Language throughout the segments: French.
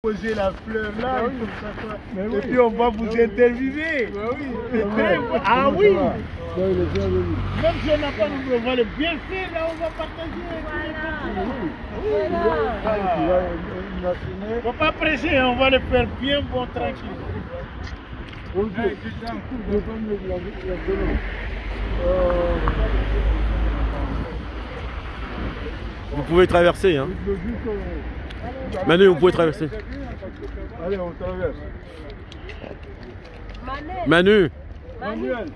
Poser la fleur là, il faut que ça soit... Et puis on va vous interviewer. Ah oui. Même si on n'a pas nous, on va le bien faire, là on va partager. Voilà. Faut pas presser, on va le faire bien bon, tranquille. Vous pouvez traverser, hein. Manu, vous pouvez traverser. Allez, on traverse. Manu. Manuel.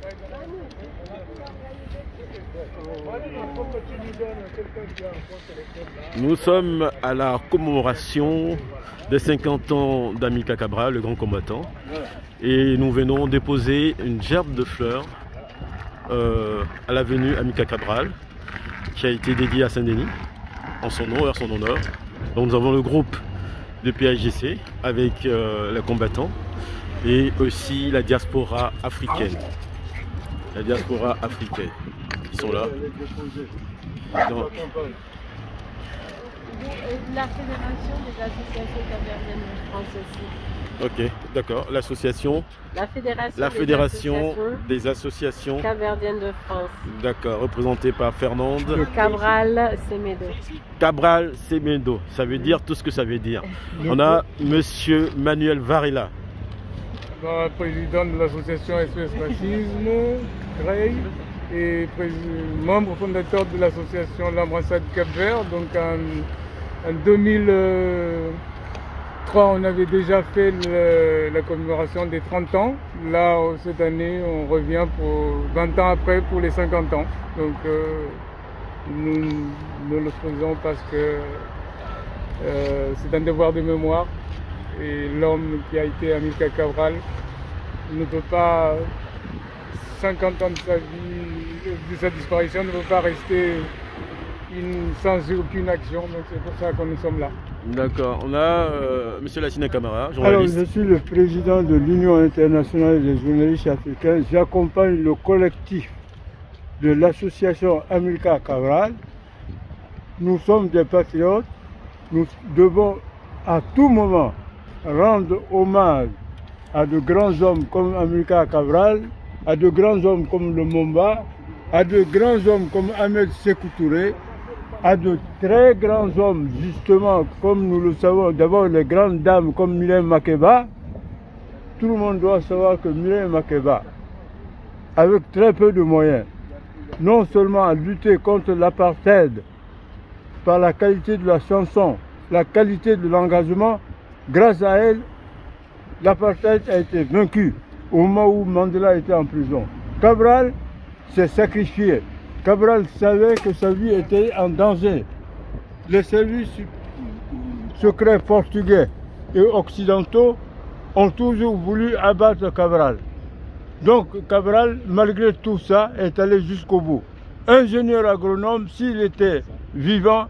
Nous sommes à la commémoration des 50 ans d'Amilcar Cabral, le grand combattant. Et nous venons déposer une gerbe de fleurs à l'avenue Amilcar Cabral, qui a été dédiée à Saint-Denis, en son nom et à son honneur. Donc nous avons le groupe de PAGC avec les combattants et aussi la diaspora africaine. La diaspora africaine qui sont là. Donc, la Fédération des associations capverdiennes de France aussi. ok, d'accord. L'association. La Fédération des associations capverdiennes de France. D'accord, représentée par Fernande Cabral Semedo. Cabral Semedo. Ça veut dire tout ce que ça veut dire. On a Monsieur Manuel Varela. Président de l'association SOS Racisme, Grey, et membre fondateur de l'association L'Embrassade Cap-Vert. Donc en 2003, on avait déjà fait la commémoration des 30 ans. Là, cette année, on revient pour 20 ans après pour les 50 ans. Donc nous le faisons parce que c'est un devoir de mémoire. Et l'homme qui a été Amilcar Cabral ne peut pas, 50 ans de sa vie, de sa disparition, ne peut pas rester sans aucune action. Donc c'est pour ça que nous sommes là. D'accord. On a Monsieur Lassina Camara, Alors, journaliste. je suis le président de l'Union internationale des journalistes africains. J'accompagne le collectif de l'association Amilcar Cabral. Nous sommes des patriotes. Nous devons à tout moment rendre hommage à de grands hommes comme Amilcar Cabral, à de grands hommes comme Lumumba, à de grands hommes comme Ahmed Sékou Touré, à de très grands hommes, justement, comme nous le savons, d'abord les grandes dames comme Mireille Makeba. Tout le monde doit savoir que Mireille Makeba, avec très peu de moyens, non seulement a lutté contre l'apartheid par la qualité de la chanson, la qualité de l'engagement. Grâce à elle, l'apartheid a été vaincu au moment où Mandela était en prison. Cabral s'est sacrifié. Cabral savait que sa vie était en danger. Les services secrets portugais et occidentaux ont toujours voulu abattre Cabral. Donc Cabral, malgré tout ça, est allé jusqu'au bout. Ingénieur agronome, s'il était vivant,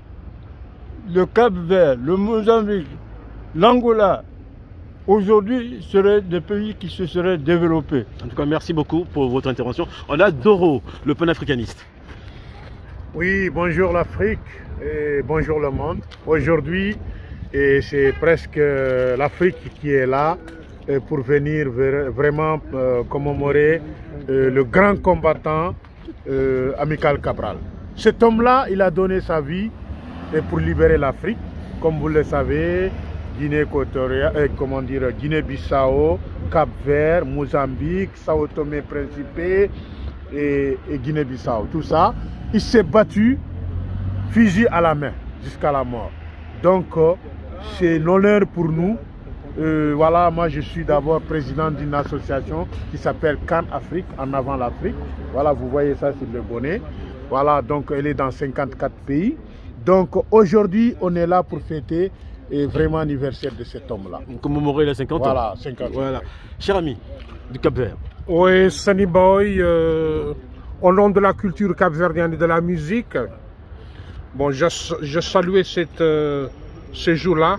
le Cap-Vert, le Mozambique, l'Angola, aujourd'hui, seraient des pays qui se seraient développés. En tout cas, merci beaucoup pour votre intervention. On a Doro, le panafricaniste. Oui, bonjour l'Afrique et bonjour le monde. Aujourd'hui, c'est presque l'Afrique qui est là pour venir vraiment commémorer le grand combattant Amilcar Cabral. Cet homme-là, il a donné sa vie pour libérer l'Afrique, comme vous le savez. Guinée-Bissau, Cap-Vert, Mozambique, Sao Tomé et Principe et Guinée-Bissau. Tout ça, il s'est battu, fusil à la main, jusqu'à la mort. Donc, c'est un honneur pour nous. Voilà, moi je suis d'abord président d'une association qui s'appelle CAN Afrique, en avant l'Afrique. Voilà, vous voyez ça sur le bonnet. Voilà, donc elle est dans 54 pays. Donc aujourd'hui, on est là pour fêter et vraiment anniversaire de cet homme-là. Commémorer les 50 ans. Voilà, 50 ans. Voilà. Cher ami du Cap-Vert. Oui, Sunny Boy, au nom de la culture capverdienne et de la musique, bon, je saluais ce jour-là,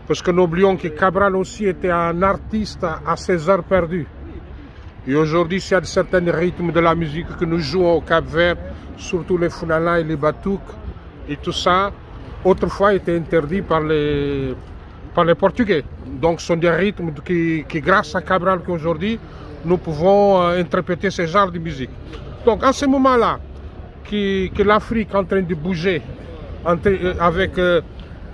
parce que n'oublions que Cabral aussi était un artiste à ses heures perdues. Et aujourd'hui, c'est un certain rythme de la musique que nous jouons au Cap-Vert, surtout les Funala et les Batouk et tout ça. autrefois étaient interdits par les Portugais. Donc ce sont des rythmes qui grâce à Cabral qu'aujourd'hui, nous pouvons interpréter ce genre de musique. Donc en ce moment-là, que l'Afrique est en train de bouger avec le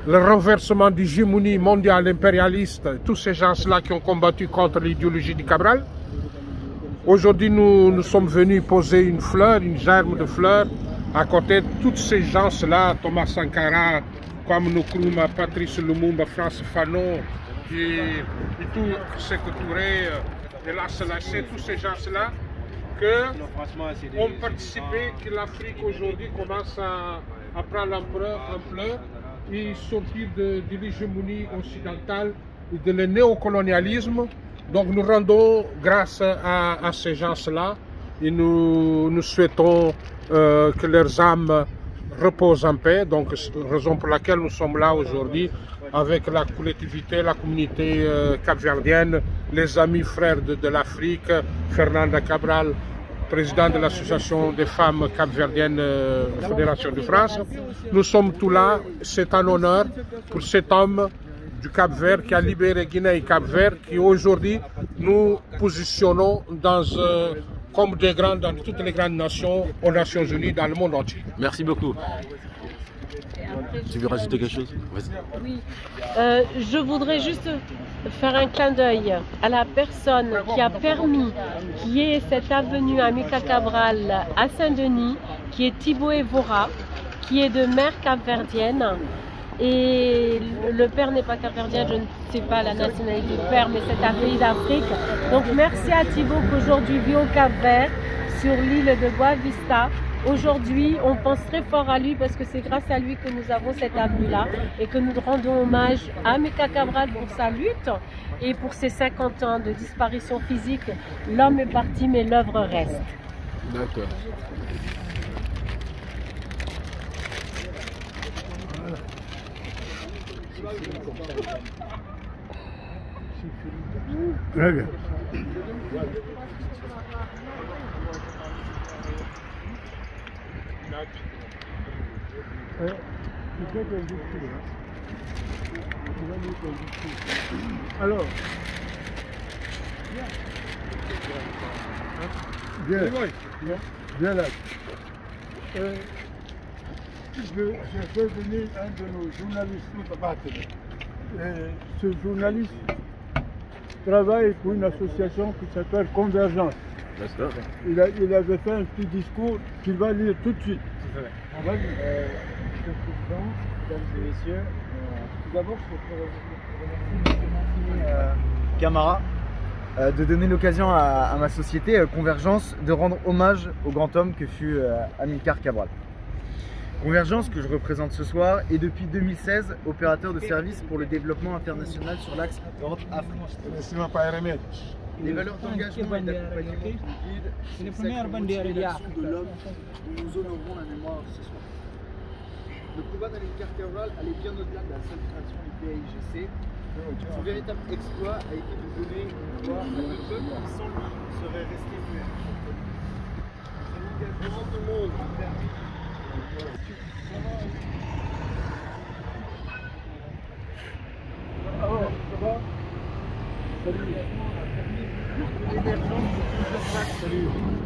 renversement de l'hégémonie mondiale impérialiste, tous ces gens-là qui ont combattu contre l'idéologie de Cabral, aujourd'hui nous sommes venus poser une fleur, une germe de fleurs, à côté de tous ces gens-là, Thomas Sankara, Kwame Nkrumah, Patrice Lumumba, France Fanon, et tout Sékou Touré, Ella Selassie, tous ces gens-là qui ont participé, que l'Afrique aujourd'hui commence à prendre l'ampleur et sortir de l'hégémonie occidentale et de le néocolonialisme. Donc nous rendons grâce à ces gens-là et nous souhaitons que leurs âmes reposent en paix. Donc raison pour laquelle nous sommes là aujourd'hui avec la collectivité, la communauté capverdienne, les amis frères de l'Afrique, Fernanda Cabral, président de l'association des femmes capverdiennes Fédération de France. Nous sommes tous là, c'est un honneur pour cet homme du Cap-Vert qui a libéré Guinée et Cap-Vert, qui aujourd'hui nous positionnons comme des grands dans toutes les grandes nations, aux Nations Unies, dans le monde entier. Merci beaucoup. Tu veux rajouter quelque chose? Oui, je voudrais juste faire un clin d'œil à la personne qui a permis qu'il y ait cette avenue Amilcar Cabral à Saint-Denis, qui est Thibaut Evora, qui est de mère capverdienne. Et le père n'est pas capverdien, je ne sais pas la nationalité du père, mais c'est un pays d'Afrique. Donc merci à Thibaut qu'aujourd'hui vit au Cap-Vert, sur l'île de Boa Vista. Aujourd'hui, on pense très fort à lui parce que c'est grâce à lui que nous avons cette avenue-là et que nous rendons hommage à Amilcar Cabral pour sa lutte et pour ses 50 ans de disparition physique. L'homme est parti, mais l'œuvre reste. D'accord. Très bien. Alors, bien là. Je fais venir un de nos journalistes. Ce journaliste travaille pour une association qui s'appelle Convergence. Il avait fait un petit discours qu'il va lire tout de suite. Monsieur le Président, Mesdames et Messieurs, tout d'abord je voudrais remercier Camara de donner l'occasion à ma société Convergence de rendre hommage au grand homme que fut Amilcar Cabral. Convergence, que je représente ce soir, est depuis 2016 opérateur de services pour le développement international sur l'axe Europe-Afrique. Les valeurs d'engagement et d'accompagnement qui nous guident, c'est l'action de l'homme dont nous honorons la mémoire ce soir. Le combat d'Amilcar Cabral allait bien au-delà de la seule création du PAIGC. Son véritable exploit a été de donner une voix à un peuple qui sans lui serait resté muet. Son engagement de monde a permis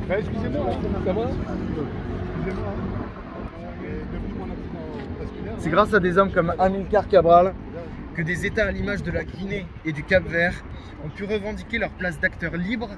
Excusez-moi, ça va? C'est grâce à des hommes comme Amilcar Cabral que des États à l'image de la Guinée et du Cap-Vert ont pu revendiquer leur place d'acteurs libres